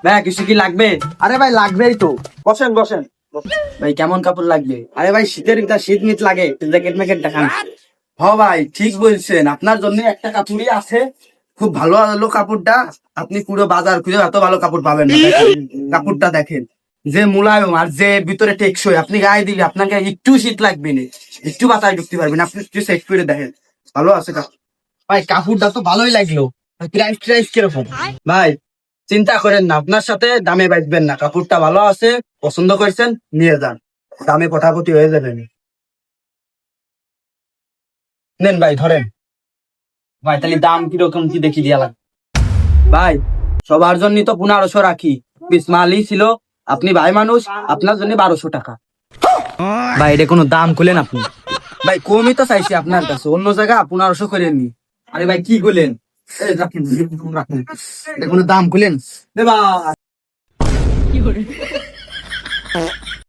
ভাই কিছু কি লাগবে? আরে ভাই লাগবেই তো, বসেন বসেন। ভাই কেমন কাপড় লাগবে? আরে ভাই শীতের ভিতর শীত মিট লাগে, জ্যাকেট ম্যাকেট দেখান। হ ভাই ঠিক বলছেন, আপনার জন্য একটা কাপড়ই আছে, খুব ভালো ভালো কাপড়টা। আপনি পুরো বাজার খুঁজে এত ভালো কাপড় পাবেন না। দেখেন, কাপড়টা দেখেন, যে মুলায়ম আর যে ভিতরে টেকসই। আপনি গায়ে দিলে আপনাকে একটু শীত লাগবে না, একটু বাতাস ঢুকতে পারবেন। আপনি একটু চেক করে দেখেন, ভালো আছে কাপড়। ভাই কাপড়টা তো ভালোই লাগলো, প্রাইস প্রাইস কিরকম? ভাই চিন্তা করেন না, আপনার সাথে দামে বাঁচবেন না। কাপড়টা ভালো আছে, পছন্দ করেছেন, নিয়ে যান, দামে পটাপটি হয়ে যাবেন। নেন ভাই ধরেন। ভাই তাহলে দাম কিরকম কি দেখি দিয়া লাগবে? ভাই সবার জন্য তো 1500 রাখি, পিস মালই ছিল, আপনি ভাই মানুষ, আপনার জন্য 1200 টাকা। ভাই এটা কোনো দাম খুলেন আপনি? ভাই কমই তো চাইছি আপনার কাছে, অন্য জায়গা 1500 করে নি। আরে ভাই কি করলেন? এই রাখেন, রাখেন, এটা কোনো দাম খুলেন? দে ভাই